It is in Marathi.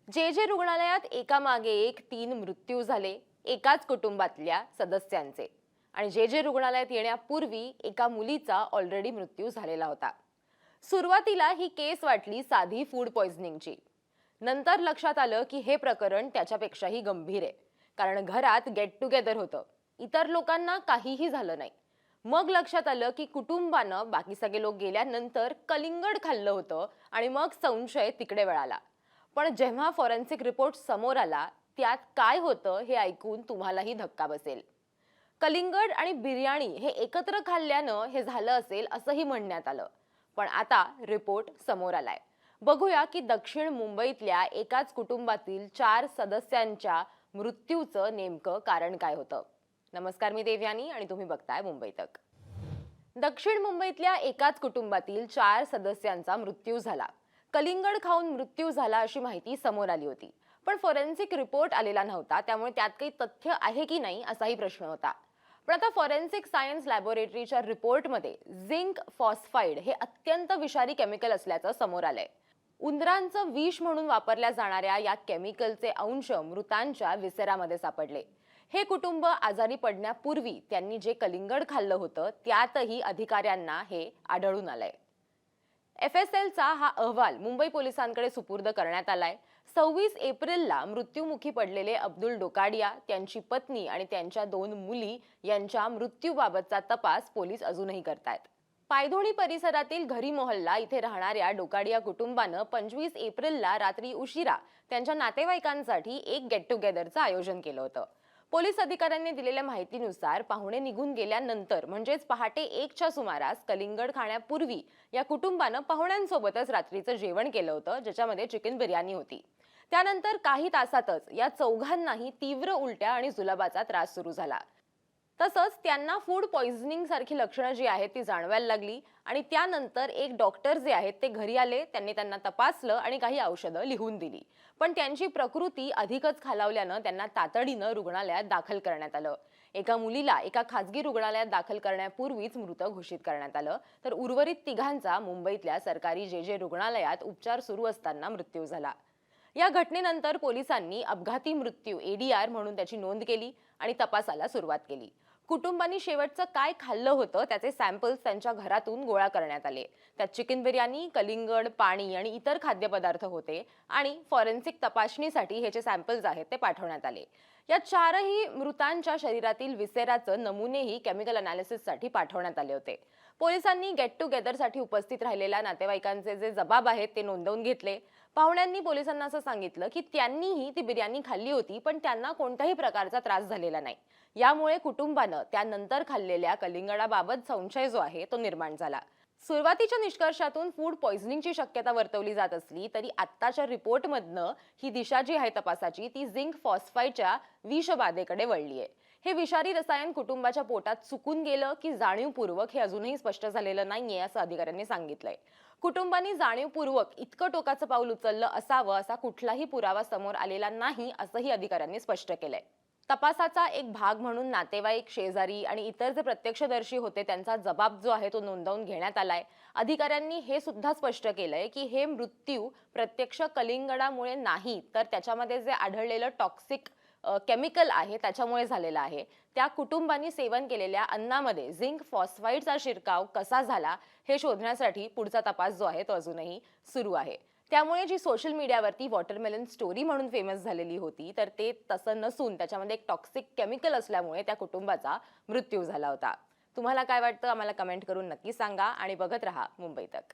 जे रुग्णालयात एकामागे एक 3 मृत्यू झाले एकाच कुटुंबातल्या सदस्यांचे. आणि जे रुग्णालयात येण्यापूर्वी एका मुलीचा ऑलरेडी मृत्यू झालेला होता. सुरुवातीला ही केस वाटली साधी फूड पॉइझनिंगची. नंतर लक्षात आलं की हे प्रकरण त्याच्यापेक्षाही गंभीर आहे. कारण घरात गेट टुगेदर होतं, इतर लोकांना काहीही झालं नाही. मग लक्षात आलं की कुटुंबानं बाकी सगळे लोक गेल्यानंतर कलिंगड खाल्लं होतं आणि मग संशय तिकडे वळाला. पण जेव्हा फॉरेन्सिक रिपोर्ट समोर आला त्यात काय होतं हे ऐकून तुम्हालाही धक्का बसेल. कलिंगड आणि बिर्याणी हे एकत्र खाल्ल्यानं हे झालं असेल असंही म्हणण्यात आलं. पण आता रिपोर्ट समोर आलाय. बघूया की दक्षिण मुंबईतल्या एकाच कुटुंबातील 4 सदस्यांच्या मृत्यूचं नेमकं कारण काय होतं. नमस्कार, मी देवयानी आणि तुम्ही बघताय मुंबई तक. दक्षिण मुंबईतल्या एकाच कुटुंबातील 4 सदस्यांचा मृत्यू झाला. कलिंगड खाऊन मृत्यू झाला अशी माहिती समोर आली होती. पण फॉरेन्सिक रिपोर्ट आलेला नव्हता, त्यामुळे त्यात काही तथ्य आहे की नाही असाही प्रश्न होता. पण आता फॉरेन्सिक सायन्स लॅबोरेटरीच्या रिपोर्टमध्ये झिंक फॉस्फाईड हे अत्यंत विषारी केमिकल असल्याचं समोर आलंय. उंदरांचं विष म्हणून वापरल्या जाणाऱ्या या केमिकलचे अंश मृतांच्या विसेरामध्ये सापडले. हे कुटुंब आजारी पडण्यापूर्वी त्यांनी जे कलिंगड खाल्लं होतं त्यातही अधिकाऱ्यांना हे आढळून आलंय. FSLचा हा अहवाल मुंबई पोलिसांकडे सुपूर्द करण्यात आलाय. 26 एप्रिलला मृत्युमुखी पडलेले अब्दुल डोकाडिया, त्यांची पत्नी आणि त्यांच्या 2 मुली यांच्या मृत्यूबाबतचा तपास पोलीस अजूनही करतायत. पायधोणी परिसरातील घरी मोहल्ला इथे राहणाऱ्या डोकाडिया कुटुंबानं 25 एप्रिलला रात्री उशिरा त्यांच्या नातेवाईकांसाठी एक गेट टुगेदरचं आयोजन केलं होतं. पोलीस अधिकाऱ्यांनी दिलेल्या माहितीनुसार पाहुणे निघून गेल्यानंतर म्हणजेच पहाटे 1च्या सुमारास कलिंगड खाण्यापूर्वी या कुटुंबानं पाहुण्यांसोबतच रात्रीचं जेवण केलं होतं, ज्याच्यामध्ये चिकन बिर्याणी होती. त्यानंतर काही तासातच या चौघांनाही तीव्र उलट्या आणि जुलाबाचा त्रास सुरू झाला. तसंच त्यांना फूड पॉइझनिंग सारखी लक्षणं जी आहेत ती जाणवायला लागली. आणि त्यानंतर एक डॉक्टर जे आहेत ते घरी आले, त्यांनी त्यांना तपासलं आणि काही औषधं लिहून दिली. पण त्यांची प्रकृती अधिकच खालावल्यानं त्यांना तातडीनं रुग्णालयात दाखल करण्यात आलं. एका मुलीला एका खासगी रुग्णालयात दाखल करण्यापूर्वीच मृत घोषित करण्यात आलं, तर उर्वरित तिघांचा मुंबईतल्या सरकारी जे रुग्णालयात उपचार सुरू असताना मृत्यू झाला. या घटनेनंतर पोलिसांनी अपघाती मृत्यू ADR म्हणून त्याची नोंद केली आणि तपासाला सुरुवात केली. कुटुंबांनी शेवटचं काय खाल्लं होतं त्याचे सॅम्पल्स त्यांच्या घरातून गोळा करण्यात आले. त्यात चिकन बिर्याणी, कलिंगड, पाणी आणि इतर खाद्यपदार्थ होते आणि फॉरेन्सिक तपासणीसाठी हे जे सॅम्पल्स आहेत ते पाठवण्यात आले. या 4ही मृतांच्या शरीरातील विसेराचं नमुनेही केमिकल अनालिसिससाठी पाठवण्यात आले होते. पोलिसांनी गेट टुगेदरसाठी उपस्थित राहिलेल्या नातेवाईकांचे जे जबाब आहेत ते नोंदवून घेतले. पाहुण्यांनी पोलिसांना असं सांगितलं की त्यांनीही ती बिर्याणी खाल्ली होती, पण त्यांना कोणत्याही प्रकारचा त्रास झालेला नाही. यामुळे कुटुंबानं त्यानंतर खाल्लेल्या कलिंगडाबाबत संशय जो आहे तो निर्माण झाला. सुरुवातीच्या निष्कर्षातून फूड पॉइझनिंगची शक्यता वर्तवली जात असली तरी आत्ताच्या रिपोर्टमधनं ही दिशा जी आहे तपासाची ती झिंक फॉस्फाईडच्या विषबाधेकडे वळली आहे. हे विषारी रसायन कुटुंबाच्या पोटात चुकून गेलं की जाणीवपूर्वक हे अजूनही स्पष्ट झालेलं नाहीये असं अधिकाऱ्यांनी सांगितलंय. कुटुंबांनी जाणीवपूर्वक इतकं टोकाचं पाऊल उचललं असावं असा कुठलाही पुरावा समोर आलेला नाही असंही अधिकाऱ्यांनी स्पष्ट केलंय. तपासाचा एक भाग म्हणून नातेवाईक, शेजारी आणि इतर जे प्रत्यक्षदर्शी होते त्यांचा जबाब जो आहे तो नोंदवून घेण्यात आलाय. अधिकाऱ्यांनी हे सुद्धा स्पष्ट केलंय की हे मृत्यू प्रत्यक्ष कलिंगडामुळे नाही, तर त्याच्यामध्ये जे आढळलेलं टॉक्सिक केमिकल आहे त्याच्यामुळे झालेला आहे. त्या कुटुंबांनी सेवन केलेल्या अन्नामध्ये झिंक फॉस्फाईडचा शिरकाव कसा झाला हे शोधण्यासाठी पुढचा तपास जो आहे तो अजूनही सुरू आहे. त्यामुळे जी सोशल मीडियावरती वॉटरमेलन स्टोरी म्हणून फेमस झालेली होती, तर ते तसं नसून त्याच्यामध्ये एक टॉक्सिक केमिकल असल्यामुळे त्या कुटुंबाचा मृत्यू झाला होता. तुम्हाला काय वाटतं आम्हाला कमेंट करून नक्की सांगा आणि बघत रहा मुंबई तक.